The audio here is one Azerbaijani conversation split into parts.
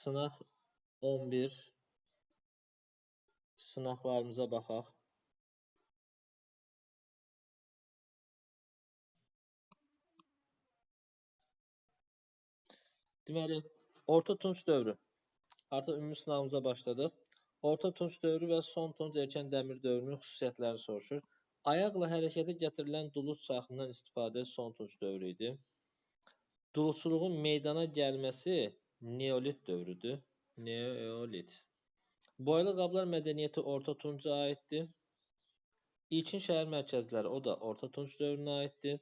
Sınaq 11 sınaqlarımıza baxaq. Deməli, Orta Tunç dövrü. Artıq ümumi sınavımıza başladıq. Orta Tunç dövrü və Son Tunç erkən dəmir dövrünün xüsusiyyətləri soruşur. Ayaqla hərəkətə gətirilən duluz çaxından istifadə Son Tunç dövrü idi. Duluzçuluğun meydana gəlməsi Neolit dövrüdür. Neolit. Boyalı qablar mədəniyyəti Orta Tunca aiddir. İlkin şəhər mərkəzləri o da Orta Tunç dövrünə aiddir.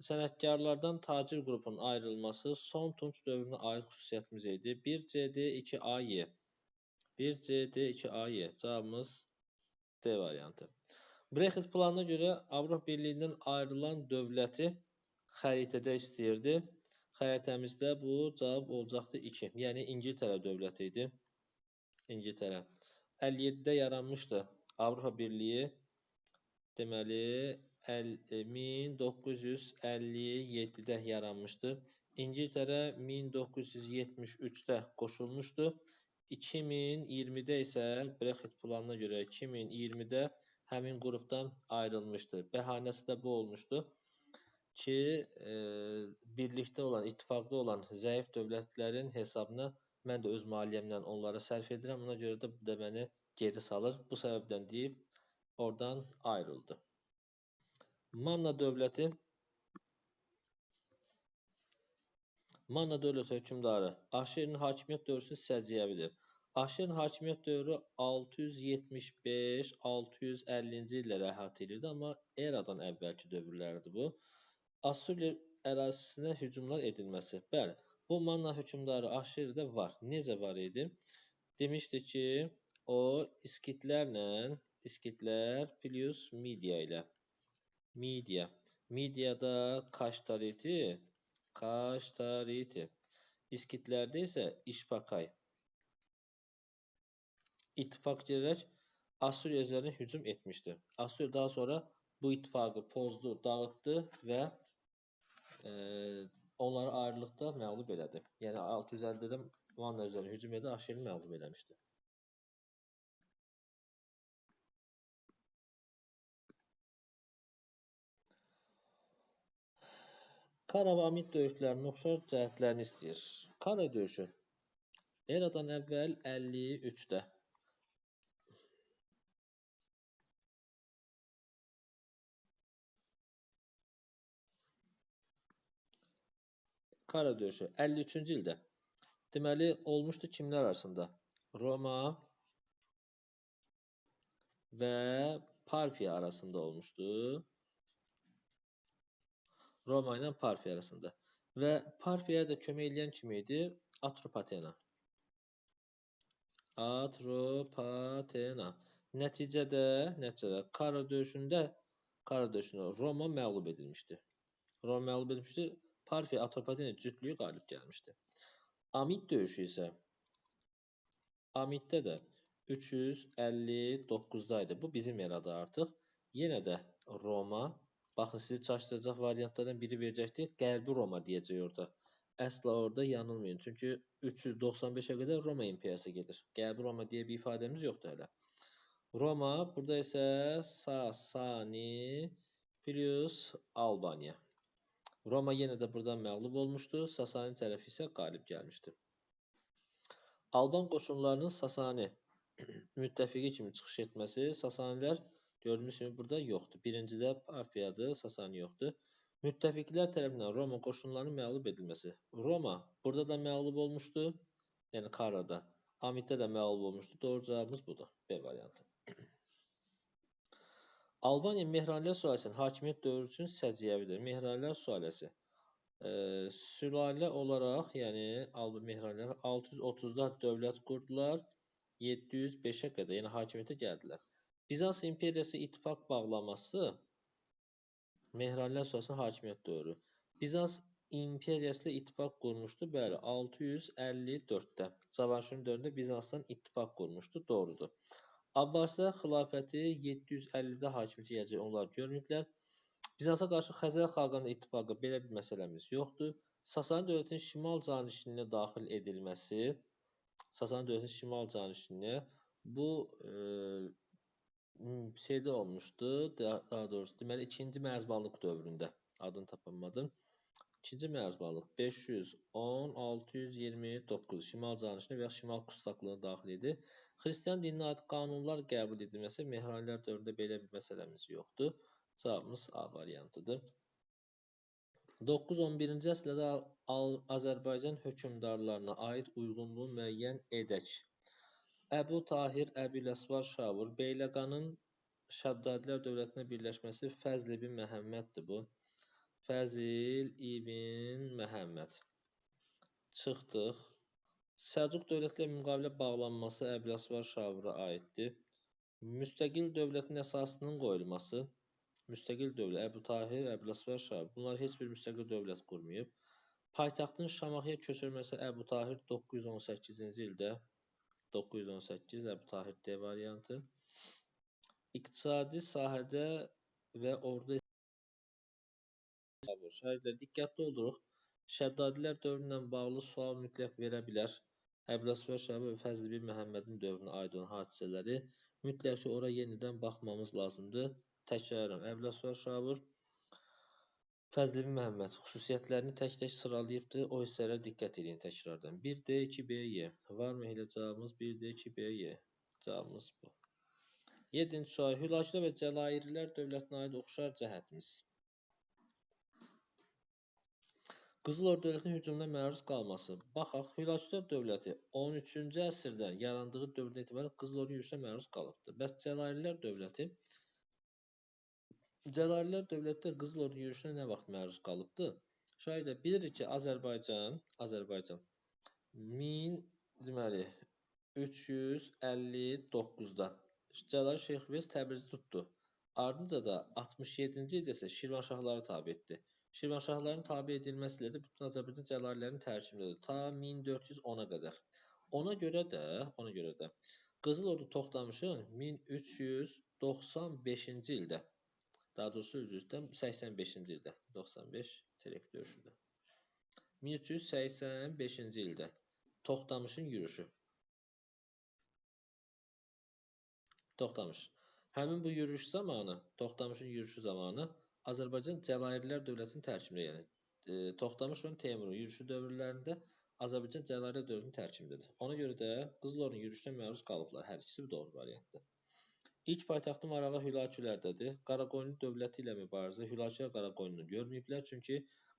Sənətkarlardan tacir qrupunun ayrılması Son Tunç dövrünə aid xüsusiyyətimiz idi. 1CD, 2AY. 1CD, 2AY. Cavabımız D variantı. Brexit planına görə Avropa Birliyindən ayrılan dövləti xəritədə istəyirdi. Xəritəmizdə bu cavab olacaqdı 2. Yəni İngiltərə dövləti idi. İngiltərə. 57-də yaranmışdı Avropa Birliyi. Deməli 1957-də yaranmışdı. İngiltərə 1973-də qoşulmuşdu. 2020-də isə Brexit planına görə 2020-də həmin qrupdan ayrılmışdı. Bəhanəsi də bu olmuşdu ki, birlikdə olan, ittifaqda olan zəif dövlətlərin hesabına mən də öz maliyyəmlə onlara sərf edirəm. Ona görə də bu da məni geri salır. Bu səbəbdən deyib oradan ayrıldı. Manna dövləti hökmdarı Aşerin hakimiyyət dövrünü səciyyəvidir. Aşerin hakimiyyət dövrü 675-650-ci illəri əhatə edirdi, amma eradan əvvəlki dövrlərdir bu. Assuriya ərazisinə hücumlar edilməsi. Bəli, bu Manna hökmdarı Aşerdə var. Necə var idi? Demişdi ki, o İskitlər plus Midiya ilə. Midiyada Kaştariti. İskitlərdə isə İşbakay. İttifaq gedərək Assuriya üzərinə hücum etmişdi. Assuriya daha sonra bu ittifaqı pozdu, dağıtdı və onları ayrılıqda məğlub elədi. Yəni 650-də Manna üzərinə hücum edə Aşerini məğlub eləmişdi. Kara və Amid döyüşlərinin oxşar cəhətlərini istəyir. Kara döyüşü eradan əvvəl 53-də. Kara döyüşü 53-cü ildə. Deməli, olmuşdu kimlər arasında? Roma və Parfiya arasında olmuşdu. Roma ilə Parfiya arasında. Və Parfiyaya da kömək edən kim idi? Atropatena. Nəticədə Kara döyüşündə Roma məğlub edilmişdi. Parfiya Atropatena cütlüyü qalib gəlmişdi. Amid döyüşü isə Amiddə də 359-da idi. Bu bizim erada artıq. Yenə də Roma. Baxın, sizi çaşdıracaq variantlardan biri verəcəkdir. Qərbi Roma deyəcək orada. Əsla orada yanılmayın. Çünki 395-ə qədər Roma imperiyası gedir. Qərbi Roma deyə bir ifadəmiz yoxdur hələ. Roma, burada isə Sasani plus Albaniya. Roma yenə də buradan məğlub olmuşdu. Sasani tərəfi isə qalib gəlmişdi. Alban qoşunlarının Sasani müttəfiqi kimi çıxış etməsi, Sasanilər gördüyünüz kimi burada yoxdur. Birincidə Parfiyadır, Sasani yoxdur. Müttəfiqlər tərəfindən Roma qoşunlarının məğlub edilməsi. Roma burada da məğlub olmuşdu, yəni Karada. Amiddə də məğlub olmuşdu. Doğru cavabımız budur, B variantı. Albaniya Mehranilər sülaləsinin hakimiyyət dövrü üçün səciyyəvidir. Mehranilər sülaləsi. Sülalə olaraq, yəni Mehranilər 630-da dövlət qurdular, 705-ə qədər, yəni hakimiyyətə gəldilər. Bizans imperiyası ittifaq bağlaması Mehranilər sülaləsinin hakimiyyət dövrü. Bizans imperiyası ilə ittifaq qurmuşdu, bəli, 654-də. Cavanşirin dövründə Bizansdan ittifaq qurmuşdu, doğrudur. Abbasilər xilafəti 750-də hakimiyyətə gələcək, onlar görməyiblər. Bizansa qarşı Xəzər xalqının ittifaqı, belə bir məsələmiz yoxdur. Sasani dövlətinin şimal canişininə daxil edilməsi, Sasani dövlətinin şimal canişininə bu şeydə olmuşdu, daha doğrusu deməli 2-ci mərzbanlıq dövründə, adını tapamadım. 2-ci mərzbanlıq 510-629 şimal canişinə və ya şimal kustaklığı daxil edir. Xristian dininə aid qanunlar qəbul edilməsi, Mehranilər dövründə belə bir məsələmiz yoxdur. Cavabımız A variantıdır. 9-11-ci əsrlərdə Azərbaycan hökmdarlarına aid uyğunluğu müəyyən edək. Əbu Tahir, Əbüləsvar Şavur, Beyləqanın Şəddadilər dövlətinə birləşməsi Fəzl ibn Məhəmməddir bu. Fəzil ibn Məhəmməd. Çıxdıq. Səlcuq dövləti ilə müqavilə bağlanması Əbüləsvar Şavura aiddir. Müstəqil dövlətin əsasının qoyulması, müstəqil dövlət, Əbu Tahir, Əbüləsvar Şavur, bunlar heç bir müstəqil dövlət qurmayıb. Paytaxtın Şamaxıya köçürülməsi Əbu Tahir 918-ci ildə, 918 Əbu Tahir D variantı. İqtisadi sahədə və ordu şahidlər diqqətli oluruq. Şəddadilər dövründən bağlı sual mütləq verə bilər. Əbüləsvar Şavur və Fəzl ibn Məhəmmədin dövrünə aid olan hadisələri mütləq ki, ora yenidən baxmamız lazımdır. Təkrarım, Əbüləsvar Şavur, Fəzl ibn Məhəmməd xüsusiyyətlərini tək-tək sıralayıbdır. O hissələrə diqqət edin təkrardan. 1D, 2B-Y. Varmı elə cavabımız? 1D, 2B-Y. Cavabımız bu. 7-ci sual. Hülakülər və Cəlairilər dövlətinə aid oxşar cəhətimiz. Qızıl Ordu dövlətinin hücumuna məruz qalması. Baxaq, Hülakülər dövləti 13-cü əsrdən yarandığı dövrdən etibarən Qızıl Ordu yürüşünə məruz qalıbdır. Bəs Cəlairilər dövləti də Qızıl Ordu yürüşünə nə vaxt məruz qalıbdır? Şahidlər, bilirik ki, Azərbaycan 1359-da Cəlair Şeyxüveys Təbrizi tutdu. Ardınca da 67-ci ildə isə Şirvanşahları tabe etdi. Şirvanşahların tabe edilməsi ilə də bütün Azərbaycan Cəlairlərinin tərkibindədir. Ta 1410-a qədər. Ona görə də Qızıl Ordu Toxtamışın 1395-ci ildə, daha doğrusu 85-ci ildə, 95 terek döyüşündə. 1385-ci ildə Toxtamışın yürüşü. Toxtamış. Həmin bu yürüyüş zamanı, Toxtamışın yürüyüşü zamanı Azərbaycan Cəlairlər dövlətinin tərkibində, yəni Toxtamış və Teymurun yürüyüşü dövrlərində Azərbaycan Cəlairlər dövlətinin tərkibindədir. Ona görə də Qızıl Ordunun yürüyüşünə məruz qalıblar. Hər ikisi bir doğru variantdır. İlk paytaxtı Marağa Hülakülərdədir. Qaraqoyunlu dövləti ilə mübarizə Hülakülər Qaraqoyunlu görməyiblər, çünki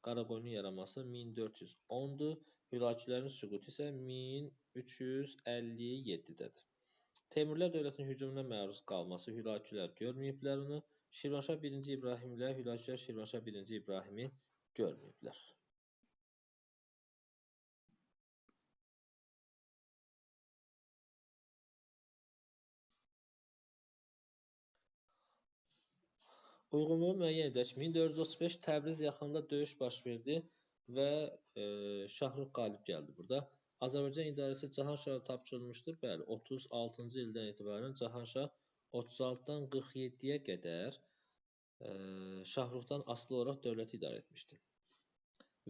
Qaraqoyunun yaranması 1410-dur. Hülakülərin süqutu isə 1357-dədir. Teymurlər dövlətinin hücumuna məruz qalması Hülakülər görməyiblər onu. Şirvanşah 1-ci İbrahim ilə Hülakülər Şirvanşah 1-ci İbrahimi görməyiblər. Uyğunluğu müəyyən edək. 1435 Təbriz yaxınında döyüş baş verdi və Şahrux qalib gəldi burada. Azərbaycan idarəsi Cahanşaha tapşırılmışdır. Bəli, 36-cı ildən etibarən Cahanşah 36-dan 47-yə qədər Şahruxdan asılı olaraq dövləti idarə etmişdir.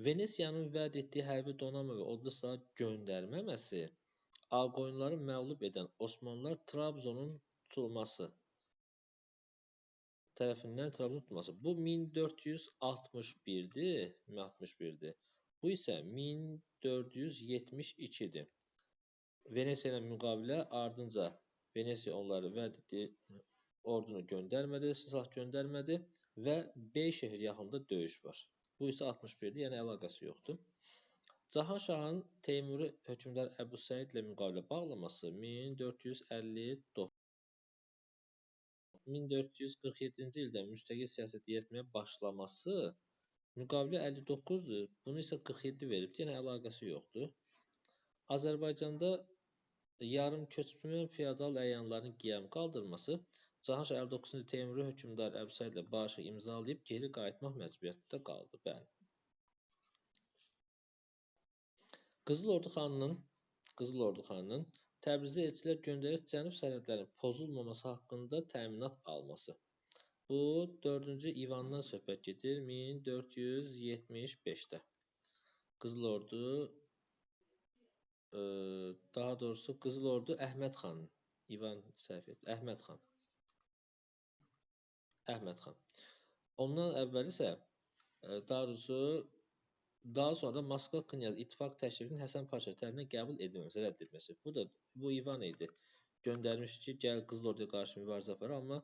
Venesiyanın vəd etdiyi hərbi donanma və odlu silah göndərməməsi Ağqoyunları məğlub edən Osmanlılar Trabzonun tutulması tərəfindən Trabzon tutulması. Bu 1461-dir. Bu isə 1472-dir. Venesiya ilə müqavilə ardınca Venesiya onları vəd etdiyi ordunu göndərmədi, silah göndərmədi və Beyşəhər yaxınında döyüş var. Bu isə 61-dir, yəni əlaqəsi yoxdur. Cahanşahın Teymuri hökmdar Əbu Səid ilə müqavilə bağlaması 1447-ci ildə müstəqil siyasət yeritməyə başlaması müqavilə 59-dur. Bunu isə 47 veribdir, yəni əlaqəsi yoxdur. Azərbaycanda yarım köçmə feodal əyanların qiyam qaldırması Cahanşah 59-cu Teymuri hökmdar Əbu Səid ilə barışıq imzalayıb geri qayıtmaq məcburiyyətində qaldı. Bəli. Qızıl Ordu xanının Təbrizə elçilər göndərib cənub sərhədlərinin pozulmaması haqqında təminat alması. Bu 4-cü İvandan söhbət gedir 1475-də. Qızıl Ordu daha doğrusu Qızıl Ordu Əhməd xan. İvan səhv etdi. Əhməd xan. Əhməd xan. Ondan əvvəl isə daha doğrusu daha sonra Moskva Knyaz İttifaq təklifinin Həsən Paşa tərəfindən qəbul edilməsi, rədd edilməsi. Bu İvan idi. Göndərmiş ki, gəl Qızıl Orduya qarşı mübarizə apar, amma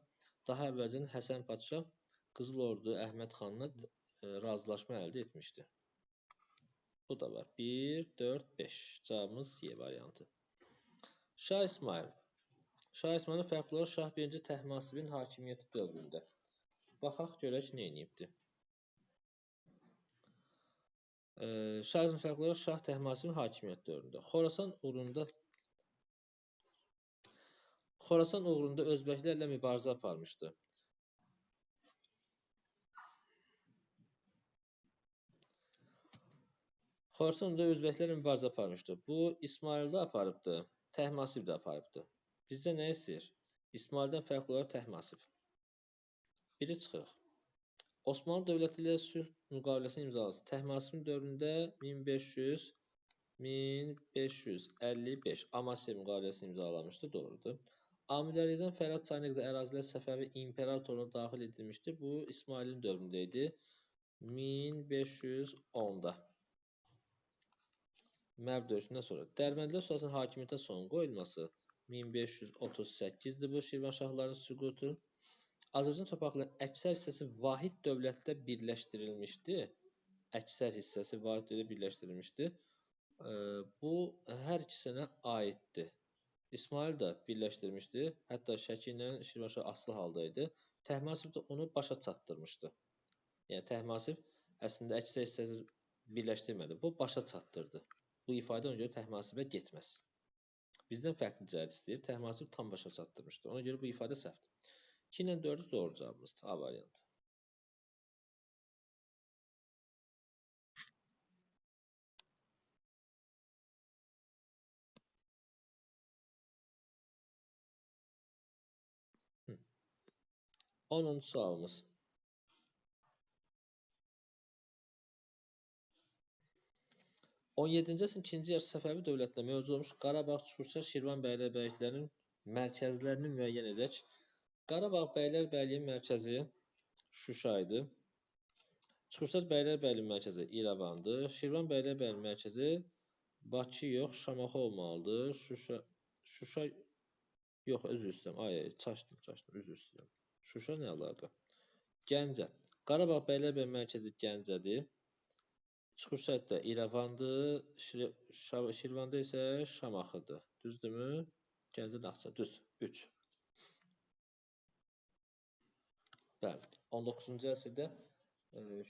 daha əvvəlcən Həsən Paşa Qızıl Ordu Əhməd xanla razılaşma əldə etmişdi. Bu da var. 1, 4, 5. Cavabımız Y variantı. Şah İsmayıl. Şah İsmayılın fərqli olaraq Şah 1-ci Təhmasibin hakimiyyəti dövründə. Baxaq görək nə edibdi. Şah İsmayıl fərqli olaraq Şah Təhmasibin hakimiyyəti dövründə. Xorasan uğrunda Özbəklərlə mübarizə aparmışdı. Xorasan uğrunda Özbəklərlə mübarizə aparmışdı. Bu İsmayıl da aparıbdı, Təhmasib də aparıbdı. Bizdə nə istəyir? İsmayıldan fərqli olaraq Təhmasib. Biri çıxırıq. Osmanlı dövləti ilə sülh müqaviləsini imzaladı. Təhmasibin dövründə 1555 Amasya müqaviləsini imzalamışdı, doğrudur. Amiləlikdən Fərəd çayına qədər ərazilər Səfəvi imperatoruna daxil edilmişdi. Bu İsmailin dövründə idi. 1510-da. Mərv döyüşündən sonra. Dərbəndilər Sultanın hakimiyyətə son qoyulması 1538-dir. Bu Şirvanşahların süqutu. Azərbaycan torpaqlarının əksər hissəsi vahid dövlətdə birləşdirilmişdi. Əksər hissəsi vahid dövlətdə birləşdirilmişdi. Bu hər ikisinə aiddir. İsmail də birləşdirmişdi. Hətta Şəki ilə Şirvanşah asılı halda idi. Təhmasib də onu başa çatdırmışdı. Yəni Təhmasib əslində əksər hissəsi birləşdirmədi. Bu başa çatdırdı. Bu ifadə ona görə Təhmasibə getməz. Bizdən fərqli cəhət istəyir. Təhmasib tam başa çatdırmışdı. Ona görə bu ifadə səhvdir. 2 ilə 4 doğru cavabımızdır. A variantı. Hı. 10-cu sualımız. 17-ci əsrin ikinci yarısı Səfəvi dövlətinə mövcud olmuş Qarabağ, Çukurçay, Şirvan bəylərbəyliklərinin mərkəzlərini müəyyən edək. Qarabağ bəylərbəyliyin mərkəzi Şuşa idi. Çukurçay bəylərbəyliyin mərkəzi İrəvandır. Şirvan bəylərbəyliyin mərkəzi Bakı yox, Şamaxı olmalıdır. Şuşa yox, üzr istəyirəm. Çaşdım, üzr istəyirəm. Şuşa nə əlaqə? Gəncə. Qarabağ bəylərbəyliyin mərkəzi Gəncədir. Çukurçayda İrəvandır, Şirvanda isə Şamaxıdır. Düzdürmü? Gəncə Naxçıvan. Düzdür. 3. Bəli. 19-cu əsrdə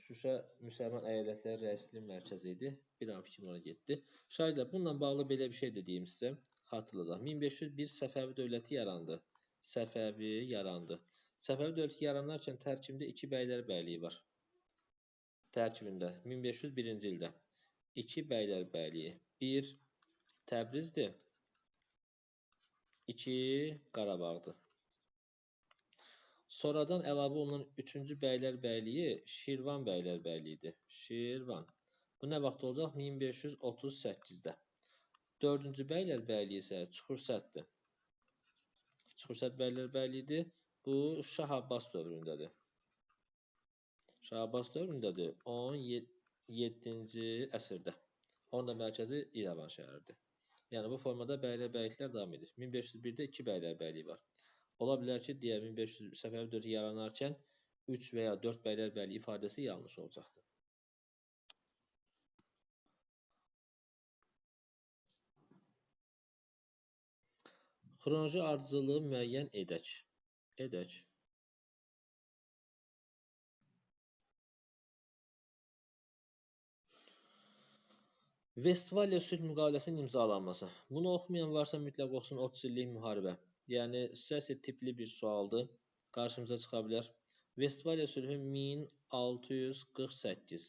Şuşa Müsəlman əyalətləri rəisliyin mərkəzi idi. Bir an fikrim ona getdi. Şahidlər, bununla bağlı belə bir şey dediyim sizə. Xatırladaq. 1501 Səfəvi dövləti yarandı. Səfəvi yarandı. Səfəvi dövləti yaranarkən tərkibində 2 bəylərbəyliyi var. Tərkibində 1501-ci ildə 2 bəylərbəyliyi, 1 Təbrizdir, 2 Qarabağdır. Sonradan əlavə olunan 3-cü bəylərbəyliyi Şirvan bəylərbəyliyidir. Şirvan. Bu nə vaxt olacaq? 1538-də. 4-cü bəylərbəyliyi isə Çukursətdir. Çukursət bəylərbəyliyidir. Bu Şah Abbas dövründədir. Şah Abbas dövründədir 17-ci əsrdə. Onun da mərkəzi İrəvan şəhəridir. Yəni bu formada bəylərbəyliklər davam edir. 1501-də 2 bəylərbəylik var. Ola bilər ki, digər 1500 Səfəvi dövləti yaranarkən 3 və ya 4 bəylərbəylik ifadəsi yanlış olacaqdır. Xronoloji ardıcılığı müəyyən edək. Vestfaliya sülh müqaviləsinin imzalanması. Bunu oxumayan varsa mütləq oxusun 30 illik müharibə. Yəni stress tipli bir sualdır. Qarşımıza çıxa bilər. Vestfaliya sülhü 1648.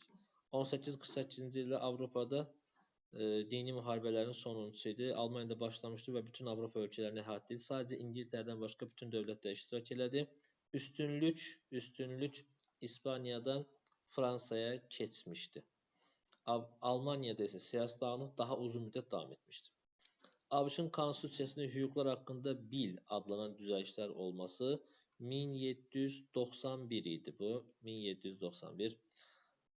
1848-ci ildə Avropada dini müharibələrin sonuncusu idi. Almaniyada başlamışdı və bütün Avropa ölkələrini əhatə etdi. Sadəcə İngiltərədən başqa bütün dövlətlər iştirak elədi. Üstünlük İspaniyadan Fransaya keçmişdi. Almaniyada ise siyasi dağınık daha uzun müddet devam etmiştir. ABŞ-ın konstitusiyasında hüquqlar haqqında bil adlanan düzəlişlər olması 1791 idi bu. 1791.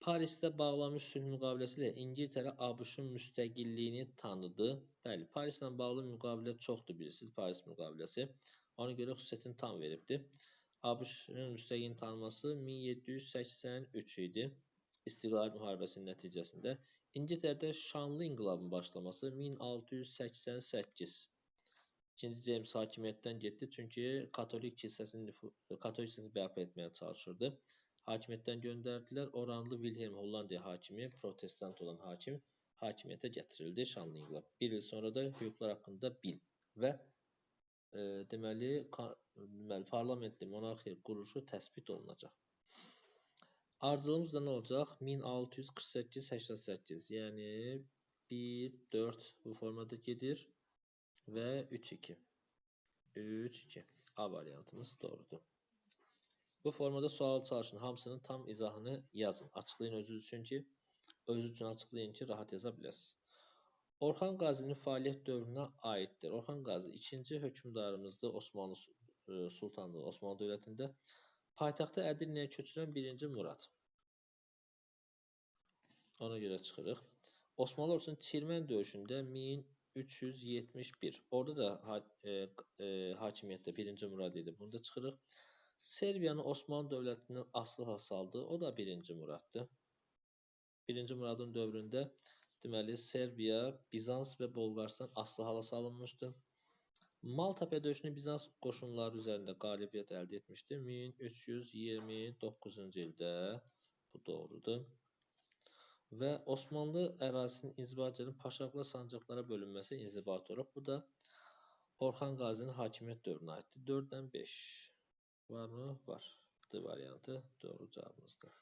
Parisdə bağlanmış sülh müqaviləsi ilə İngiltərə ABŞ-ın müstəqilliyini tanıdı. Bəli, Parislə bağlı müqavilə çoxdur bilirsiniz, Paris müqaviləsi. Ona görə xüsusiyyətini tam veribdir. ABŞ-ın müstəqilliyini tanıması 1783 idi. İstiqlal müharibəsinin nəticəsində. İngiltərədə şanlı inqilabın başlaması 1688. İkinci James hakimiyyətdən getdi, çünki katolik kilsəsini bərpa etməyə çalışırdı. Hakimiyyətdən göndərdilər. Oranlı Wilhelm Hollandiya hakimi, protestant olan hakim hakimiyyətə gətirildi şanlı inqilab. Bir il sonra da hüquqlar haqqında bil və deməli parlamentli monarxiya quruluşu təsbit olunacaq. Ardıcılımız da nə olacaq? 1648-88, yəni 1-4 bu formada gedir və 3-2. 3-2. A variantımız doğrudur. Bu formada sual çalışın. Hamısının tam izahını yazın. Açıqlayın özünüz üçün ki, açıqlayın ki, rahat yaza biləsiniz. Orxan Qazinin fəaliyyət dövrünə aiddir. Orxan Qazi ikinci hökmdarımızdır Osmanlı Sultanlığı, Osmanlı dövlətində. Paytaxtı Ədirnəyə köçürən 1-ci Murad. Ona görə çıxırıq. Osmanlı ordusunun Çirmən döyüşündə 1371. Orada da hakimiyyətdə 1-ci Murad idi. Bunu da çıxırıq. Serbiyanı Osmanlı dövlətindən asılığa saldı. O da 1-ci Muraddır. 1-ci Muradın dövründə deməli Serbiya, Bizans və Bolqaristan asılığa salınmışdı. Maltepe döyüşünü Bizans qoşunları üzərində qalibiyyət əldə etmişdi 1329-cu ildə. Bu doğrudur. Və Osmanlı ərazisinin inzibati edilən paşalıqlar sancaqlara bölünməsi inzibati olub. Bu da Orxan Qazinin hakimiyyət dövrünə aiddir. 4-dən 5. Var mı? Var. D variantı doğru cavabımızdır.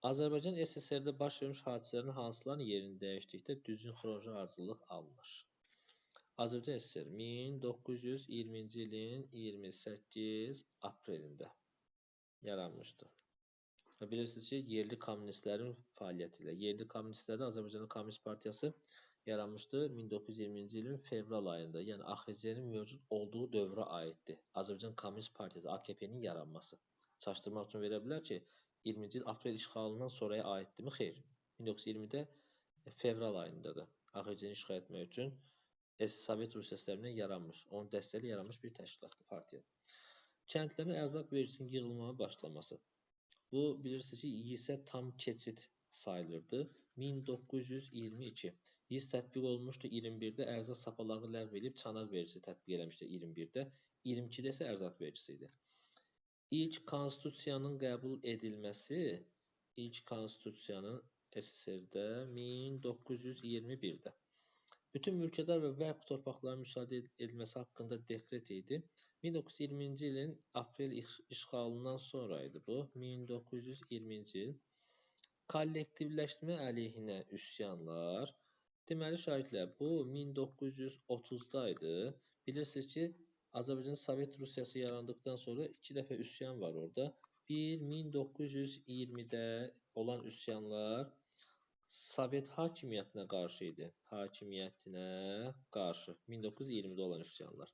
Azərbaycan SSR-də baş vermiş hadisələrin hansılarının yerini dəyişdikdə düzgün xronoloji ardıcıllıq alınır. Azərbaycan SSR 1920-ci ilin 28 aprelində yaranmışdır. Bilirsiniz ki, yerli kommunistlərin fəaliyyəti ilə, yerli kommunistlərdə Azərbaycan Kommunist Partiyası yaranmışdı 1920-ci ilin fevral ayında, yəni AXC-nin mövcud olduğu dövrə aiddir. Azərbaycan Kommunist Partiyası, AKP-nin yaranması. Çaşdırmaq üçün verə bilər ki, 20-ci il aprel işğalından sonraya aiddirmi? Xeyr. 1920-də fevral ayındadır. AXC-ni işğal etmək üçün Sovet Rusiyası tərəfindən yaranmış, onun dəstəli yaranmış bir təşkilatlı partiyadır. Kəndlərin ərzaq vergisinin yığılmaya başlaması. Bu, bilirsiniz ki, YİS-ə tam keçid sayılırdı. 1922. YİS tətbiq olmuşdu 21-də, ərzaq sapalağı ləğv edib çanaq vergisi tətbiq eləmişdi 21-də. 22-də isə ərzaq vergisi idi. İlk konstitusiyanın qəbul edilməsi, ilk konstitusiyanın SSR-də 1921-də. Bütün mülkədar və vəqf torpaqların müşahidə edilməsi haqqında dekret idi. 1920-ci ilin aprel işğalından sonra idi bu. 1920-ci il. Kollektivləşmə əleyhinə üsyanlar. Deməli, şahidlər, bu 1930-da idi. Bilirsiniz ki, Azərbaycan Sovet Rusiyası yarandıqdan sonra 2 dəfə üsyan var orada. Bir, 1920-də olan üsyanlar Sovet hakimiyyətinə qarşı idi. Hakimiyyətinə qarşı. 1920-də olan üsyanlar.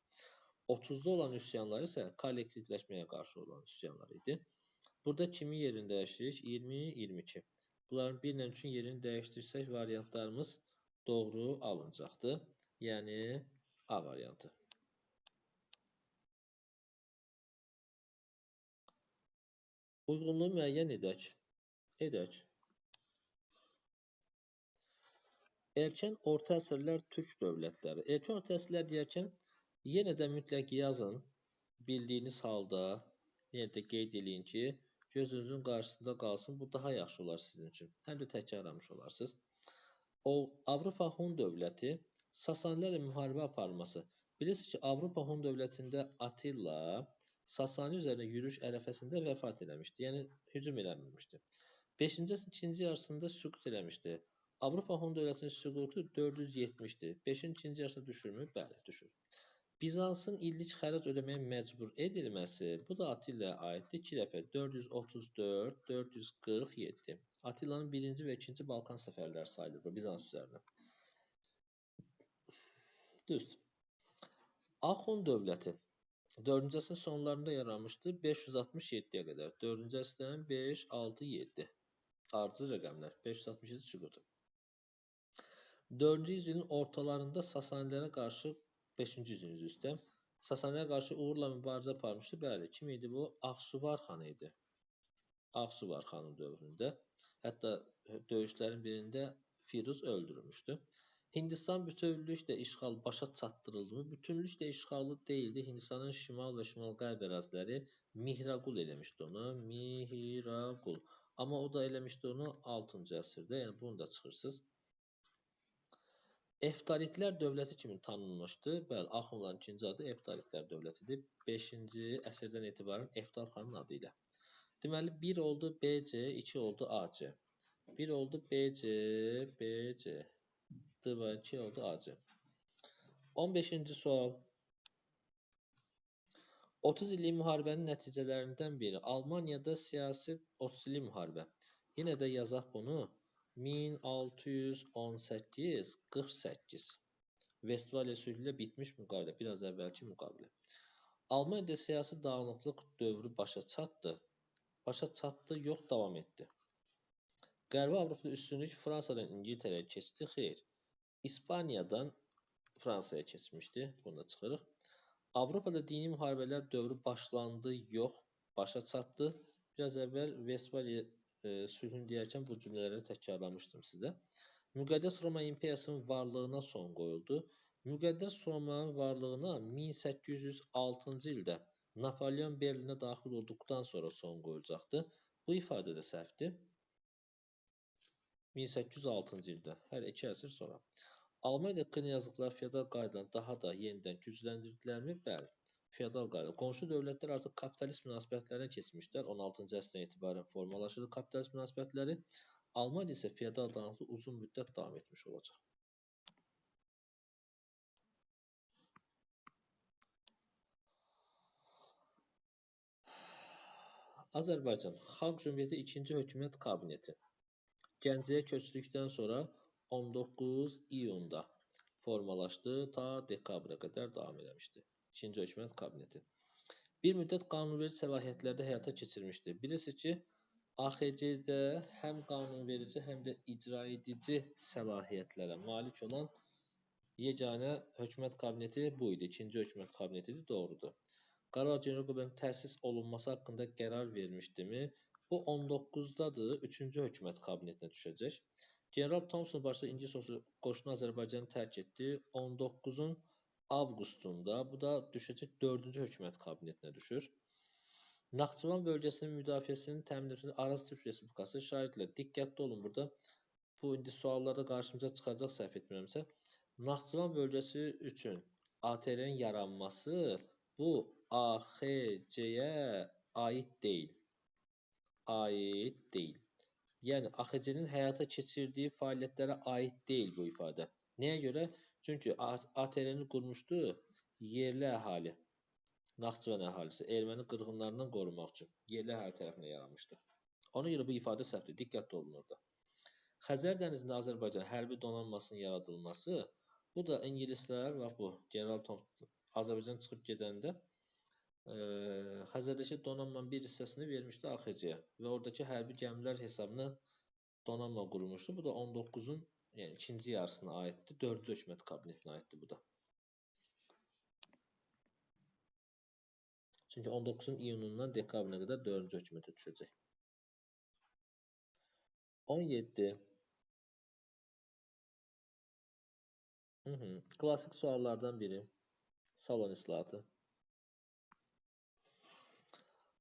30-da olan üsyanlar isə kollektivləşməyə qarşı olan üsyanlar idi. Burada kimin yerini dəyişdirik? 20-22. Bunların bir ilə üçün yerini dəyişdirsək variantlarımız doğru alınacaqdır. Yəni A variantı. Uyğunluğu müəyyən edək. Erkən orta əsrlər türk dövlətləri. Erkən orta əsrlər deyərkən yenə də mütləq yazın. Bildiyiniz halda yenə də qeyd edin ki, gözünüzün qarşısında qalsın. Bu daha yaxşı olar sizin üçün. Həm də təkrarlamış olarsınız. Avropa Hun dövləti Sasanilərlə müharibə aparması. Bilirsiniz ki, Avropa Hun dövlətində Attila Sasani üzərində yürüyüş ərəfəsində vəfat eləmişdi. Yəni, hücum eləmişdi. 5-ci əsrin ikinci yarısında süqut eləmişdi. Avropa Hun dövlətinin süqutu 470-dir. 5-in ikinci yarısında düşürmü? Bəli, düşür. Bizansın illik xərac ödəməyə məcbur edilməsi, bu da Atillaya aiddir. 2 dəfə 434, 447. Attilanın 1-ci və 2-ci Balkan səfərləri sayılır bu Bizans üzərinə. Düzdür. Axund dövləti 4-cü əsrin sonlarında yaranmışdı 567-yə qədər. 4-cü əsrdən 5, 6, 7. Ardıcıl rəqəmlər 567 çıxırdı. 4-cü yüzilin ortalarında Sasanilərə qarşı 5-ci yüzilin üstə Sasanilərə qarşı uğurla mübarizə aparmışdı. Bəli, kim idi bu? Ağsuvar xanı idi. Ağsuvar xanın dövründə. Hətta döyüşlərin birində Firuz öldürülmüşdü. Hindistan bütövlüklə işğal başa çatdırıldı mı? Bütünlüklə işğalı deyildi. Hindistanın şimal və şimal-qərb əraziləri Mihraqul eləmişdi onu. Mihraqul. Amma o da eləmişdi onu 6-cı əsrdə. Yəni bunu da çıxırsınız. Eftalitlər dövləti kimi tanınmışdı. Bəli, Axundların ikinci adı Eftalitlər dövlətidir. 5-ci əsrdən etibarən Eftal xanın adı ilə. Deməli 1 oldu BC, 2 oldu AC. 1 oldu BC. 2 oldu AC. 15-ci sual. 30 illik müharibənin nəticələrindən biri. Almaniyada siyasi 30 illik müharibə. Yenə də yazaq bunu. 1618-48. Vestfaliya sülhü ilə bitmiş müqavilə. Biraz əvvəlki müqavilə. Almaniyada siyasi dağınıqlıq dövrü başa çatdı. Başa çatdı, yox, davam etdi. Qərbi Avropada üstünlük Fransadan İngiltərəyə keçdi. Xeyr. İspaniyadan Fransaya keçmişdi. Bunu da çıxırıq. Avropada dini müharibələr dövrü başlandı, yox, başa çatdı. Biraz əvvəl Vestfaliya sülhünü deyərkən bu cümlələri təkrarlamışdım sizə. Müqəddəs Roma imperiyasının varlığına son qoyuldu. Müqəddəs Romanın varlığına 1806-cı ildə Napolyon Berlinə daxil olduqdan sonra son qoyulacaqdı. Bu ifadə də səhvdir. 1806-cı ildə, hər 2 əsr sonra. Almaniyada knyazlıqlar feodal qaydadan daha da yenidən gücləndirdilər mi? Bəli. Feodal qayda. Qonşu dövlətlər artıq kapitalist münasibətlərə keçmişlər. 16-cı əsrdən etibarən formalaşır kapitalist münasibətləri. Almaniya isə feodal dağınıqlıq uzun müddət davam etmiş olacaq. Azərbaycan Xalq Cümhuriyyəti 2-ci hökumət kabineti Gəncəyə köçdükdən sonra 19 iyunda formalaşdı, ta dekabra qədər davam eləmişdi. 2-ci hökumət kabineti. Bir müddət qanunverici səlahiyyətlərdə həyata keçirmişdi. Bilirsiniz ki, AXC-də həm qanunverici, həm də icra edici səlahiyyətlərə malik olan yeganə hökumət kabineti bu idi. 2-ci hökumət kabineti idi, doğrudur. Qarabağ General Qubernin təsis olunması haqqında qərar vermişdimi? Bu 19-dadır, 3-cü hökumət kabinetinə düşəcək. General Thompson başlı İngilis qoşunu Azərbaycanı tərk etdi. 19-un avqustunda, bu da düşəcək 4-cü hökumət kabinetinə düşür. Naxçıvan bölgəsinin müdafiəsinin təmin etməsində Araz Türk Respublikası şahidlər. Diqqətli olun burada. Bu indi suallarda qarşımıza çıxacaq səhv etmirəmsə. Naxçıvan bölgəsi üçün ATR-nin yaranması bu AXC-yə aid deyil. Aid deyil. Yəni AXC-nin həyata keçirdiyi fəaliyyətlərə aid deyil bu ifadə. Nəyə görə? Çünki ATR-ni qurmuşdu yerli əhali. Naxçıvan əhalisi erməni qırğınlarından qorumaq üçün yerli əhali tərəfindən yaranmışdı. Ona görə bu ifadə səhvdir. Diqqətli olun orada. Xəzər dənizində Azərbaycan hərbi donanmasının yaradılması, bu da ingilislər və bu General Thompson Azərbaycan çıxıb gedəndə Xəzərdəki donanmanın bir hissəsini vermişdi AXC-yə və oradakı hərbi gəmilər hesabına donanma qurulmuşdu. Bu da 19-un, yəni ikinci yarısına aiddir. 4-cü hökumət kabinetinə aiddir bu da. Çünki 19-un iyunundan dekabrına qədər 4-cü hökumətə düşəcək. 17. Klasik suallardan biri. Salon islahatı.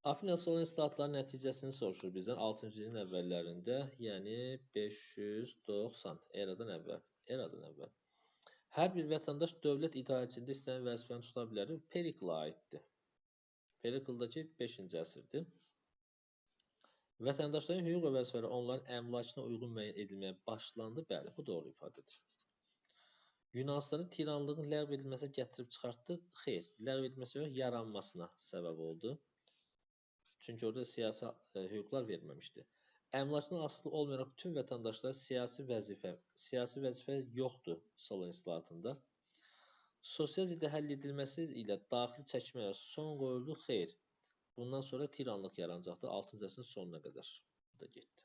Afina Salon islahatların nəticəsini soruşur bizdən 6-cı ilin əvvəllərində, yəni 590 eradan əvvəl. Hər bir vətəndaş dövlət idarəçiliyində istənilən vəzifəni tuta bilər. Periklə aiddir. Perikldakı 5-ci əsrdir. Vətəndaşların hüquq və vəzifələri onların əmlakına uyğun müəyyən edilməyə başlandı. Bəli, bu doğru ifadədir. Yunanistanın tiranlığın ləğv edilməsi gətirib çıxartdı? Xeyr, ləğv edilməsi yox, yaranmasına səbəb oldu. Çünki orada siyasi hüquqlar verməmişdi. Əmlakının asılı olmayaraq bütün vətəndaşlara siyasi vəzifə yoxdur Solon islahatında. Sosial ziddi həll edilməsi ilə daxili çəkməyə son qoyuldu? Xeyr. Bundan sonra tiranlıq yaranacaqdır 6-cı əsrin sonuna qədər. Bu da getdi.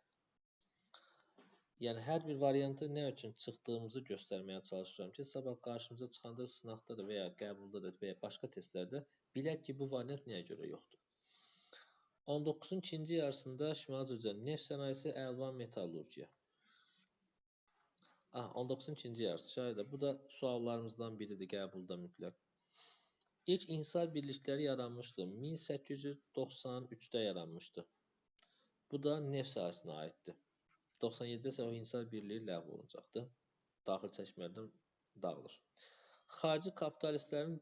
Yəni hər bir variantı nə üçün çıxdığımızı göstərməyə çalışıram ki, sabah qarşımıza çıxanda sınaqda da və ya qəbulda da və ya başqa testlərdə bilək ki, bu variant nəyə görə yoxdur. 19-un ikinci yarısında Şimali Azərbaycan neft sənayesi, əlvan metallurgiya. 19-un ikinci yarısı. Şayədə bu da suallarımızdan biridir qəbulda mütləq. İlk inhisar birlikləri yaranmışdı. 1893-də yaranmışdı. Bu da neft sahəsinə aiddir. 97-də isə o inhisar birliyi ləğv olunacaqdır. Daxil çəkmələrdən dağılır. Xarici kapitalın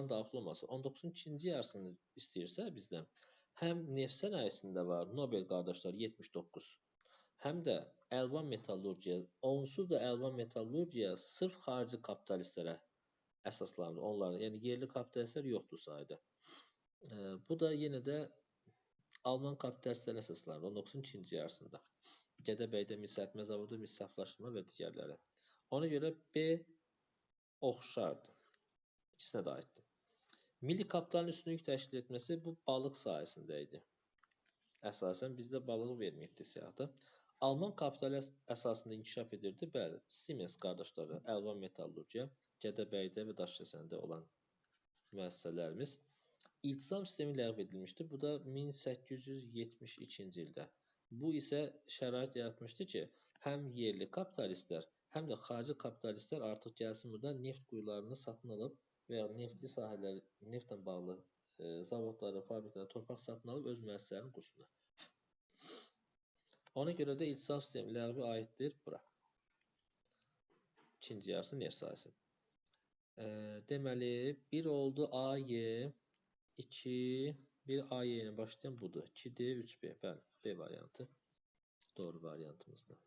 daxil olması 19-un ikinci yarısını istəyirsə bizdən həm neft sənayesində var Nobel qardaşlar 79, həm də əlvan metallurgiya, onsuz da əlvan metallurgiya sırf xarici kapitalistlərə əsaslanır. Onların, yəni yerli kapitalistlər yoxdur sayda. Bu da yenə də Alman kapitalistlərin əsaslanır 19-un ikinci yarısında. Gədəbəydə mis sərtmə zavodu, mis saflaşdırma və digərləri. Ona görə B oxşardır. İkisinə də aiddir. Milli kapitalın üstünlük təşkil etməsi bu balıq sahəsində idi. Əsasən bizdə balığı verməyibdi siyahıda. Alman kapitali əsasında inkişaf edirdi. Bəli, Siemens qardaşları, əlvan metallurgiya, Gədəbəydə və Daşkəsəndə olan müəssisələrimiz. İltisam sistemi ləğv edilmişdi. Bu da 1872-ci ildə. Bu isə şərait yaratmışdı ki, həm yerli kapitalistlər, həm də xarici kapitalistlər artıq gəlsin burada neft quyularını satın alıb və ya neftli sahələr, neftlə bağlı zavodları, fabrikaları, torpaq satın alıb öz müəssisələrini qursunlar. Ona görə də iltisam sistemi ləğvi aiddir bura. İkinci yarısı neft sahəsi. Deməli, 1 oldu AY, 2, 1 AY ilə başlayan budur. 2D, 3B. Bəli, B variantı doğru variantımızdır.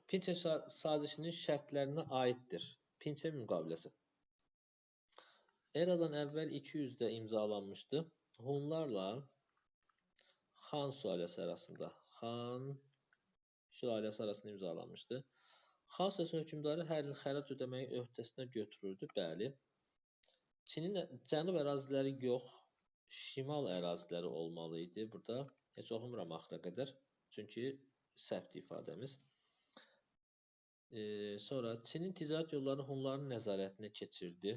Pinçer sazişinin şərtlərinə aiddir. Pinçer müqaviləsi. Eradan əvvəl 200-də imzalanmışdı. Hunlarla Xan sülaləsi arasında. Xan sülaləsi arasında imzalanmışdı. Xan sülaləsinin hökmdarı hər il xərac ödəməyi öhdəsinə götürürdü. Bəli. Çinin cənub əraziləri yox, şimal əraziləri olmalı idi. Burada heç oxumuram axıra qədər. Çünki səhvdir ifadəmiz. Sonra Çinin ticarət yollarını Hunların nəzarətinə keçirdi.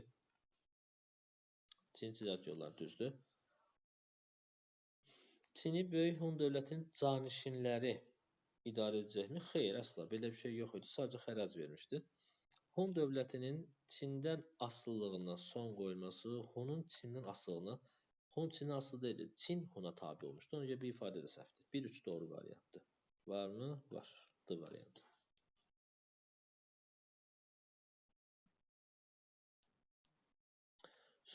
Çin ticarət yolları düzdür. Çini böyük Hun dövlətinin canişinləri idarə edəcəkmi? Xeyr, əsla. Belə bir şey yox idi. Sadəcə xərac vermişdi. Hun dövlətinin Çindən asılılığına son qoyulması, Hunun Çindən asılılığına, Hun Çindən asılı deyildi. Çin Huna tabi olmuşdu. Ona görə bir ifadə də səhvdir. 1-3 doğru variantdır. Varmı? Var. D variantı.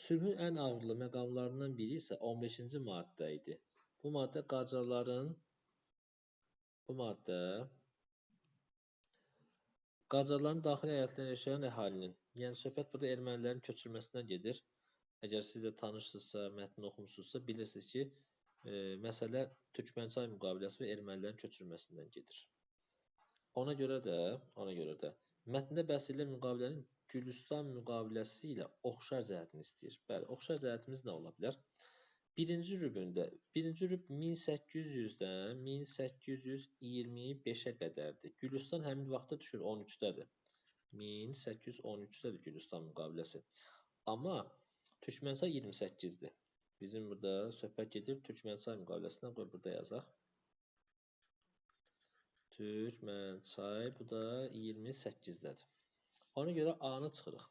Sülhün ən ağırlı məqamlarından biri isə 15-ci maddə idi. Bu maddə Qacarların daxili əyalətlərində yaşayan əhalinin, yəni söhbət burada ermənilərin köçürməsindən gedir. Əgər siz də tanışsınızsa, mətni oxumusunuzsa, bilirsiniz ki, məsələ Türkmənçay müqaviləsi və ermənilərin köçürməsindən gedir. Ona görə də mətndə bəhs edilən müqavilənin Gülüstan müqaviləsi ilə oxşar cəhətini istəyir. Bəli, oxşar cəhətimiz nə ola bilər? Birinci rüb 1800-dən 1825-ə qədərdir. Gülüstan həmin vaxtda düşür 13-dədir. 1813-dədir Gülüstan müqaviləsi. Amma Türkmənçay 28-dir. Bizim burada söhbət gedir Türkmənçay müqaviləsindən. Qoy burada yazaq. Türkmənçay bu da 28-dədir. Ona görə A-nı çıxırıq.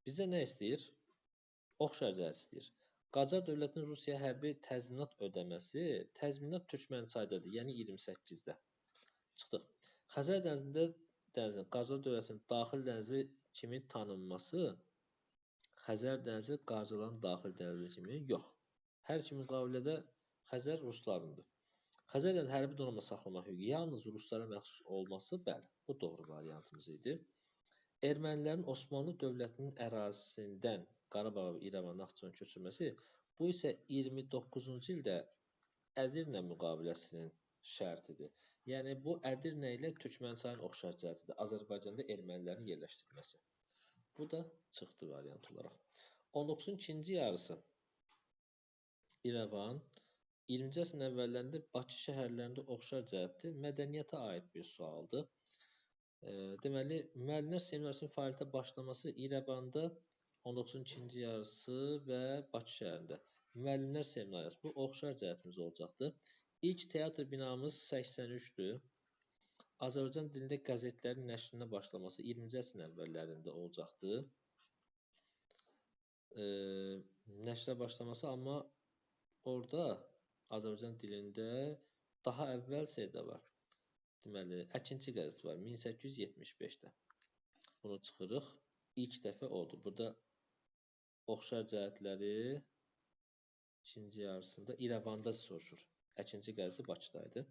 Bizə nə istəyir? Oxşar cəhət istəyir. Qacar dövlətinin Rusiyaya hərbi təzminat ödəməsi, təzminat Türkmənçaydadır, yəni 28-də. Çıxdıq. Xəzər dənizinin Qacar dövlətinin daxil dənizi kimi tanınması, Xəzər dənizi Qacarların daxil dənizi kimi yox. Hər iki müqavilədə Xəzər ruslarındır. Xəzərlə hərbi donanma saxlamaq hüququ yalnız ruslara məxsus olması, bəli, bu doğru variantımız idi. Ermənilərin Osmanlı dövlətinin ərazisindən Qarabağ və İrəvan, Naxçıvan köçürməsi, bu isə 29-cu ildə Ədirnə müqaviləsinin şərtidir. Yəni, bu Ədirnə ilə Türkmənçayın oxşar cəhətidir. Azərbaycanda ermənilərin yerləşdirilməsi. Bu da çıxdı variant olaraq. 19-cu ikinci yarısı İrəvan, 20-ci əsrin əvvəllərində Bakı şəhərlərində oxşar cəhətdir. Mədəniyyətə aid bir sualdır. Deməli, müəllimlər seminarının fəaliyyətə başlaması İrəvanda 19-cu ikinci yarısı və Bakı şəhərində. Müəllimlər seminariyası, bu oxşar cəhətimiz olacaqdır. İlk teatr binamız 83-dür. Azərbaycan dilində qəzetlərin nəşrinə başlaması 20-ci əsrin əvvəllərində olacaqdır. Nəşrə başlaması, amma orada Azərbaycan dilində daha əvvəl də var. Deməli, Əkinçi qəzeti var 1875-də. Bunu çıxırıq. İlk dəfə odur. Burada oxşar cəhətləri ikinci yarısında İrəvanda soruşur. Əkinçi qəzeti Bakıdaydı.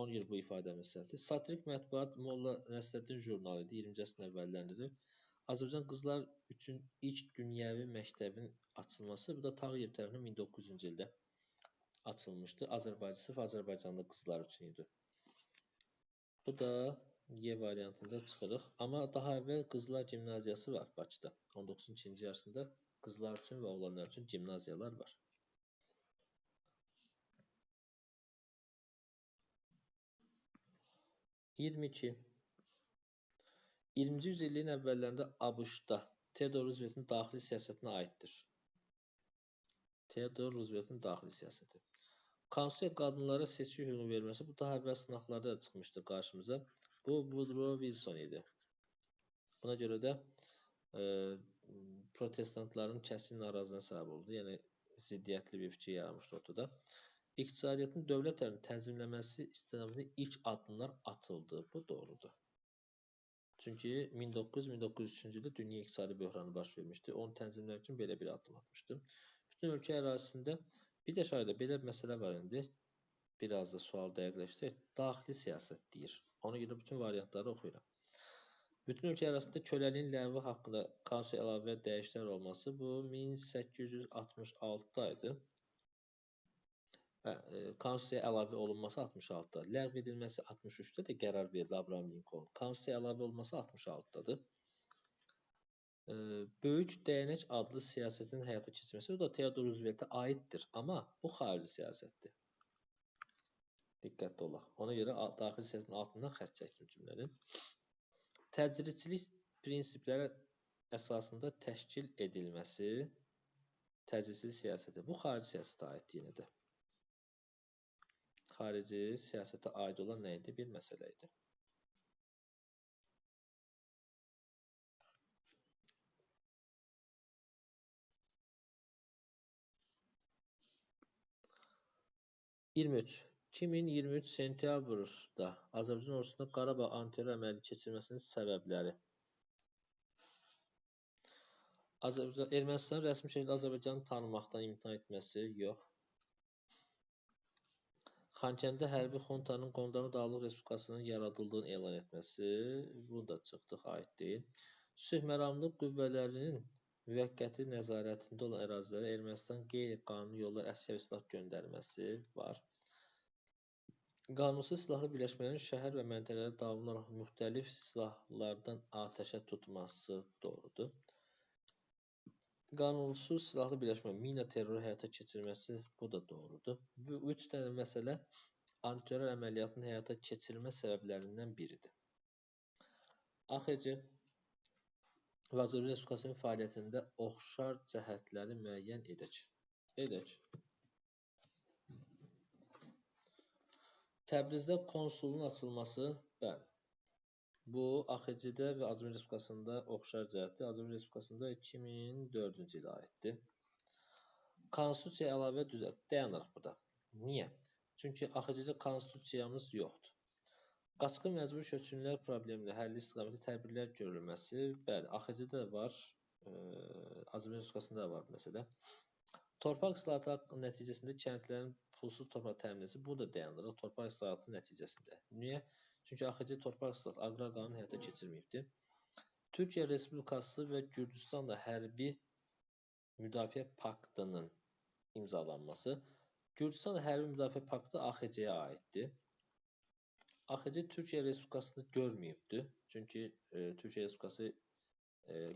Ona görə bu ifadəmiz səhvdir. Satirik mətbuat Molla Nəsrəddin jurnalı idi. 20-ci əsrin əvvəllərindedir. Azərbaycan qızlar üçün ilk dünyəvi məktəbin açılması, bu da Tağıyev tərəfindən 1900-cü ildə açılmışdı. Sırf Azərbaycanlı qızlar üçün idi. Bu da Y variantında çıxırıq. Amma daha əvvəl qızlar gimnaziyası var Bakıda. 19-cu ikinci yarısında qızlar üçün və oğlanlar üçün gimnaziyalar var. (22) 20-ci yüzilliyin əvvəllərində ABŞ-da Theodore Rooseveltin daxili siyasətinə aiddir. Theodore Rooseveltin daxili siyasəti. Konstitusiya qadınlara seçki hüququ verməsi, bu daha əvvəl sınaqlarda da çıxmışdı qarşımıza. Bu Woodrow Wilson idi. Buna görə də protestantların kəsin narazılığına səbəb oldu. Yəni, ziddiyyətli bir fikir yaranmışdı ortada. İqtisadiyyatın dövlət tərəfindən tənzimləməsi istiqamətində ilk addımlar atıldı. Bu doğrudur. Çünki 1900-1903-cü ildə dünya iqtisadi böhranı baş vermişdi. Onu tənzimləmək üçün belə bir addım atmışdı. Bütün ölkə ərazisində bir də şayda belə bir məsələ var indi. Biraz da sual dəqiqləşdirək. Daxili siyasət deyir. Ona görə bütün variantları oxuyuram. Bütün ölkə ərazisində köləliyin ləğvi haqqında konstitusiya əlavə dəyişikliklər olması, bu 1866-da idi. Konstitusiya əlavə olunması 66-da. Ləğv edilməsi 63-də də qərar verildi Abraham Lincoln. Konstitusiya əlavə olunması 66-dadır. Böyük dəyənək adlı siyasətin həyata keçirməsi, bu da Theodore Rooseveltə aiddir. Amma bu xarici siyasətdir. Diqqətli olaq. Ona görə daxili siyasətin altından xətt çəkdim cümlənin. Təcridçilik prinsipləri əsasında təşkil edilməsi təcridçilik siyasəti. Bu xarici siyasətə aiddir yenə də. Xarici siyasətə aid olan nə idi? Bir məsələ idi. (23) 2023 sentyabrda Azərbaycan ordusunda Qarabağ antiterror əməliyyatı keçirməsinin səbəbləri. Ermənistanın rəsmi şəkildə Azərbaycanı tanımaqdan imtina etməsi, yox. Xankəndidə hərbi xuntanın Qondarma Dağlıq Respublikasının yaradıldığını elan etməsi, bu da çıxdıq, aid deyil. Sülh məramlıq qüvvələrinin müvəqqəti nəzarətində olan ərazilərə Ermənistan qeyri-qanuni yollar əsgər silah göndərməsi var. Qanunsuz silahlı birləşmələrin şəhər və məntəqələrdə davamlı olaraq müxtəlif silahlardan atəşə tutması doğrudur. Qanunsuz silahlı birləşmə, mina terroru həyata keçirməsi, bu da doğrudur. Bu üç dənə məsələ antiterror əməliyyatının həyata keçirilmə səbəblərindən biridir. AXC və Azərbaycan Respublikasının fəaliyyətində oxşar cəhətləri müəyyən edək. Təbrizdə konsulun açılması, bəli. Bu, AXC-də və Azərbaycan Respublikasında oxşar cəhətdir. Azərbaycan Respublikasında 2004-cü ilə aiddir. Konstitusiya əlavə düzəlt. Dayanırıq burada. Niyə? Çünki AXC-də konstitusiyamız yoxdur. Qaçqın məcburi köçkünlər problemlə həlli istiqaməti tədbirlər görülməsi, bəli, AXC-də də var, Azərbaycan Respublikasında da var məsələ. Torpaq islahatı nəticəsində kəndlərin pulsuz torpaq təminatı burada dayandırılır torpaq islahatı nəticəsində. Niyə? Çünki AXC torpaq islahatı aqrar qanunu həyata keçirməyibdir. Türkiyə Respublikası və Gürcüstan da hərbi müdafiə paktının imzalanması. Gürcüstan hərbi müdafiə paktı AXC-yə aiddir. AXC Türkiyə Respublikasını görməyibdir. Çünki Türkiyə Respublikası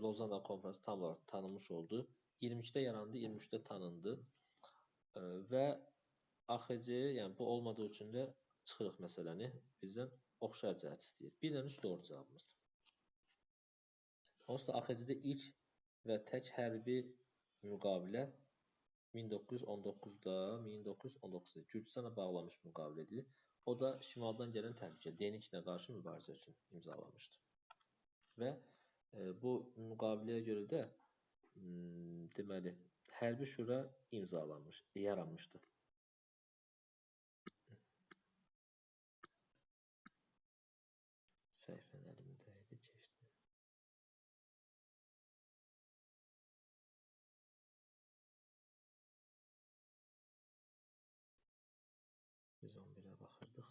Lozanna konfransı tam olaraq tanınmış oldu. 22-də yarandı, 23-də tanındı. Və AXC, yəni bu olmadığı üçün də çıxırıq məsələni. Bizdən oxşar cəhət istəyir. 1-lə 3 doğru cavabımızdır. Onsuz da AXC-də ilk və tək hərbi müqavilə 1919-da Gürcüstanla bağlanmış müqavilədir. O da şimaldan gələn təhlükə, Deniklə qarşı mübarizə üçün imzalanmışdır. Və bu müqaviləyə görə də deməli, hərbi şura yaranmışdır. Səhifən əlimdə idi, keçdi. Biz 11-ə baxırdıq.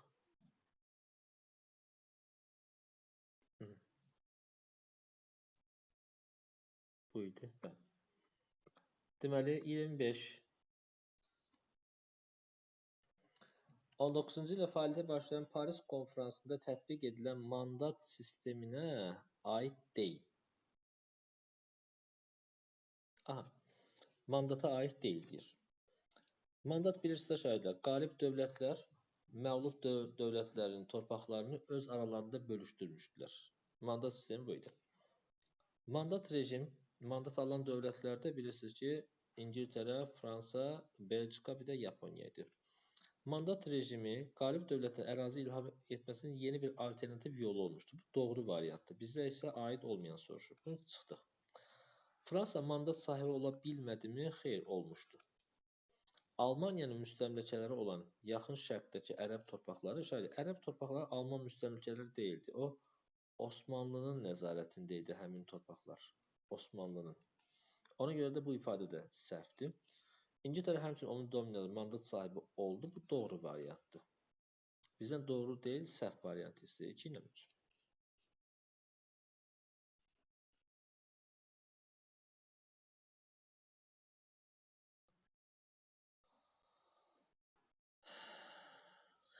Bu idi. Deməli, 25. 19-cu ilə fəaliyyətə başlayan Paris konfransında tətbiq edilən mandat sisteminə aid deyil. Mandata aid deyil deyir. Mandat bir sıra şərtlə qalib dövlətlər məğlub dövlətlərin torpaqlarını öz aralarında bölüşdürmüşdülər. Mandat sistemi bu idi. Mandat alan dövlətlərdə bilirsiniz ki, İngiltərə, Fransa, Belçika, bir də Yaponiya idi. Mandat rejimi qalib dövlətin ərazi ilhaq etməsinin yeni bir alternativ yolu olmuşdur. Bu doğru variantdır. Bizdə isə aid olmayan soruşur. Bunu çıxdıq. Fransa mandat sahibi ola bilmədimi? Xeyr, olmuşdur. Almaniyanın müstəmləkələri olan yaxın şərqdəki ərəb torpaqları, ərəb torpaqları Alman müstəmləkələri deyildi. O, Osmanlının nəzarətində idi həmin torpaqlar. Osmanlının. Ona görə də bu ifadə də səhvdir. İngiltərə həmçinin onun dominantı mandat sahibi oldu. Bu doğru variantdır. Bizdən doğru deyil, səhv variantı istəyir. 2 ilə 3.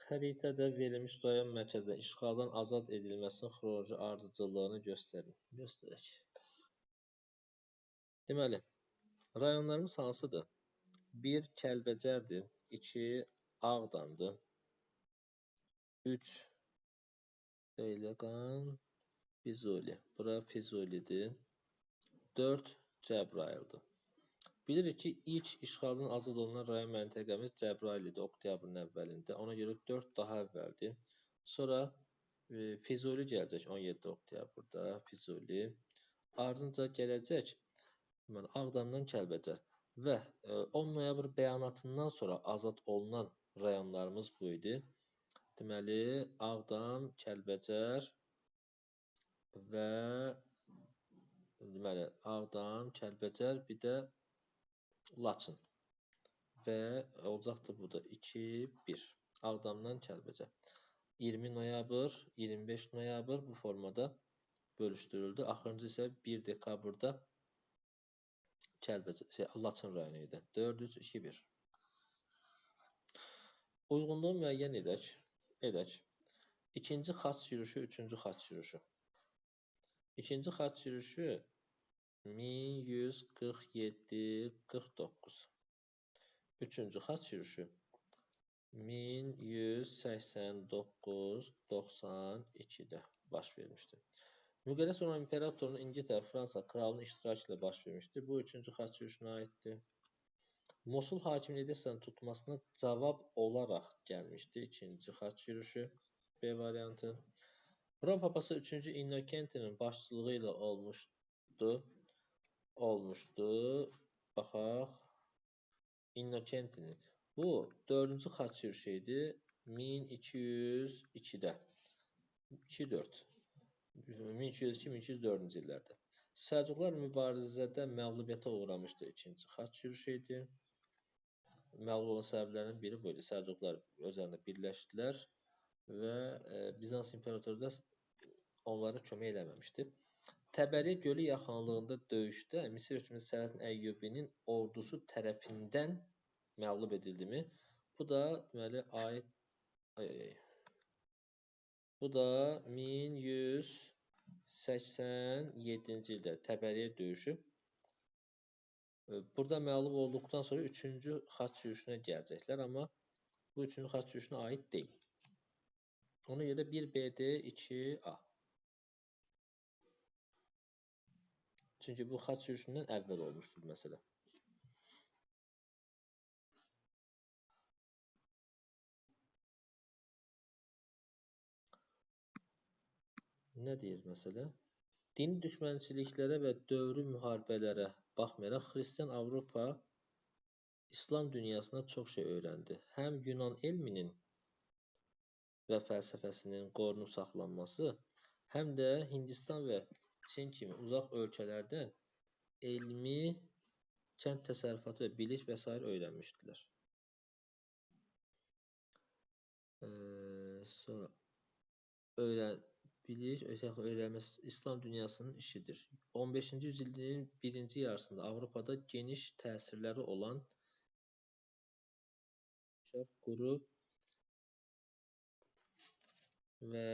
Xəritədə verilmiş rayon mərkəzində işğaldan azad edilməsinin xronoloji ardıcıllığını göstərin. Göstərək. Deməli, rayonlarımız hansıdır? 1. Kəlbəcərdir. 2. Ağdamdır. 3. Beyləqan, Füzuli. Bura Füzulidir. 4. Cəbrayıldır. Bilirik ki, ilk işğaldan azad olunan rayon məntəqəmiz Cəbrayıl idi, oktyabrın əvvəlində. Ona görə 4 daha əvvəldir. Sonra Füzuli gələcək 17 oktyabrda, Füzuli. Ardınca gələcək Ağdamdan Kəlbəcər. Və 10 noyabr bəyanatından sonra azad olunan rayonlarımız bu idi. Deməli, Ağdam, Kəlbəcər və deməli, Ağdam, Kəlbəcər, bir də Laçın. Və olacaqdır bu da 2, 1. Ağdamdan Kəlbəcər. 20 noyabr, 25 noyabr bu formada bölüşdürüldü. Axırıncı isə 1 dekabrda Laçın rayonu idi. 4, 3, 2, 1. Uyğunluğu müəyyən edək. İkinci xaç yürüyüşü, üçüncü xaç yürüyüşü. İkinci xaç yürüyüşü 1147-49. Üçüncü xaç yürüyüşü 1189-92-də baş vermişdir. Müqəddəs Roma İmperatorunun İngiltərə, Fransa kralının iştirakı ilə baş vermişdir. Bu üçüncü xaç yürüyüşünə aiddir. Mosul hakiminin Edessanın tutmasına cavab olaraq gəlmişdir. İkinci xaç yürüyüşü B variantı. Roma papası 3-cü Innokentinin başçılığı ilə olmuşdu. Baxaq. Innokentinin. Bu 4-cü xaç yürüyüşü idi. 1202-də. 2-4. 1202-1204-cü illərdə. Səlcuqlar mübarizədə məğlubiyyətə uğramışdı. İkinci xaç yürüyüşü idi. məğlub olan səbəblərin biri bu idi. Səlcuqlar özlərində birləşdilər və Bizans imperatoru da onlara kömək eləməmişdi. Təbəri gölü yaxınlığında döyüşdə Misir hökmdarı Sələhaddin Əyyubinin ordusu tərəfindən məğlub edildimi? Bu da deməli bu da 1187-ci ildə Təbəriyə döyüşü. Burada məğlub olduqdan sonra 3-cü xaç yürüşünə gələcəklər, amma bu 3-cü xaç yürüşünə aid deyil. Ona görə 1BD 2A. Çünki bu xaç yürüşündən əvvəl olmuşdur məsələ. Nə deyir məsələ? Dini düşmənçiliklərə və dövrü müharibələrə baxmayaraq Xristian Avropa İslam dünyasına çox şey öyrəndi. Həm Yunan elminin və fəlsəfəsinin qorunub saxlanması, həm də Hindistan və Çin kimi uzaq ölkələrdən elmi, kənd təsərrüfatı və bilik və s. öyrənmişdilər. Sonra bilik, öyrənməsi İslam dünyasının işidir. 15-ci yüzilliyin birinci yarısında Avropada geniş təsirləri olan qrup və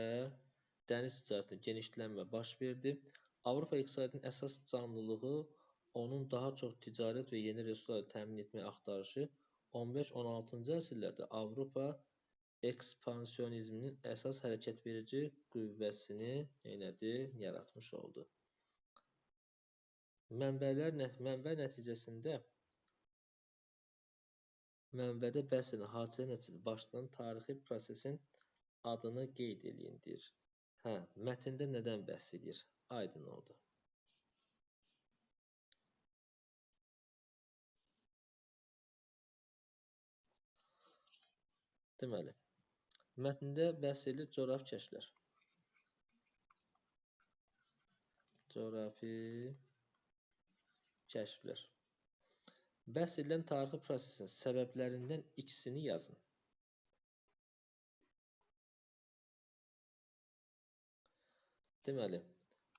dəniz ticarətində genişlənmə baş verdi. Avropa iqtisadiyyatının əsas canlılığı onun daha çox ticarət və yeni resursları təmin etmək axtarışı 15-16-cı əsrlərdə Avropa ekspansionizminin əsas hərəkət verici qüvvəsini yaratmış oldu. Mənbədə bəhs edən hadisə nəticəsində başlayan tarixi prosesin adını qeyd eləyin deyir. Mətndə nədən bəhs edir? Aydın oldu. Deməli, mətndə bəhs edilir coğrafi kəşflər. Coğrafi kəşflər. Bəhs edilən tarixi prosesin səbəblərindən ikisini yazın. Deməli,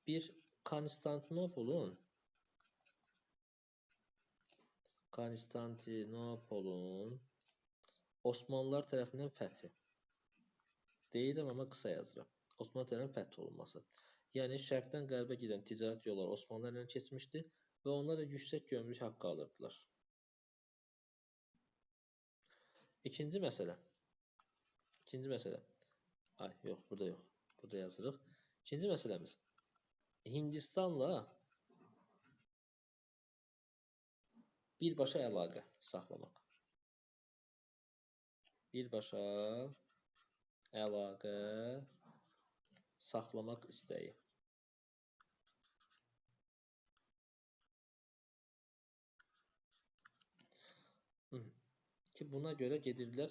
bir Konstantinopolun Osmanlılar tərəfindən fəthi. Deyirəm, amma qısa yazıram. Osmanlı tərəfindən fəth olunması. Yəni, şərqdən qərbə gedən ticarət yolları Osmanlılar ilə keçmişdi və onlar da yüksək gömrük haqqı alırdılar. İkinci məsələ. Yox, burada yox. Burada yazırıq. İkinci məsələmiz. Hindistanla birbaşa əlaqə saxlamaq. Birbaşa əlaqə saxlamaq istəyi. Ki buna görə gedirlər,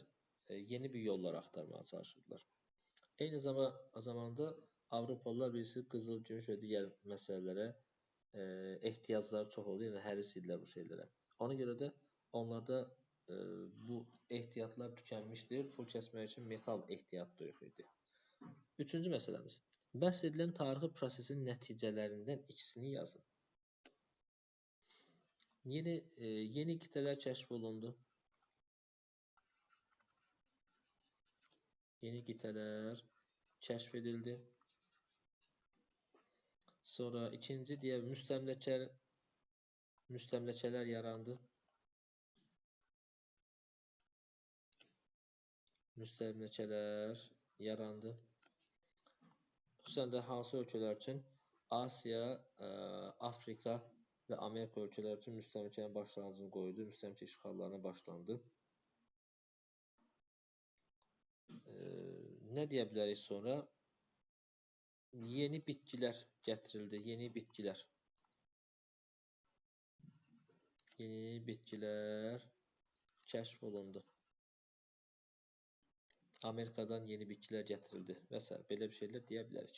yeni bir yollar axtarmağa çalışırdılar. Eyni zamanda Avropalılar birisi qızıl, gümüş və digər məsələlərə ehtiyacları çox oldu, yəni həris idilər bu şeylərə. Ona görə də onlarda bu ehtiyatlar tükənmişdir, pul kəsmək üçün metal ehtiyatı da yox idi. Üçüncü məsələmiz. Bəhs edilən tarixi prosesin nəticələrindən ikisini yazın. Yeni qitələr kəşf olundu. Yeni qitələr kəşf edildi. Sonra ikinci deyək, müstəmləkələr yarandı. Xüsusən də hansı ölkələr üçün? Asiya, Afrika və Amerika ölkələri üçün müstəmləkənin başlanğıcını qoydu. Müstəmləkə işğallarına başlandı. Nə deyə bilərik sonra? Yeni bitkilər gətirildi. Yeni bitkilər kəşf olundu. Amerikadan yeni bitkilər gətirildi və s. Belə bir şeylər deyə bilərik.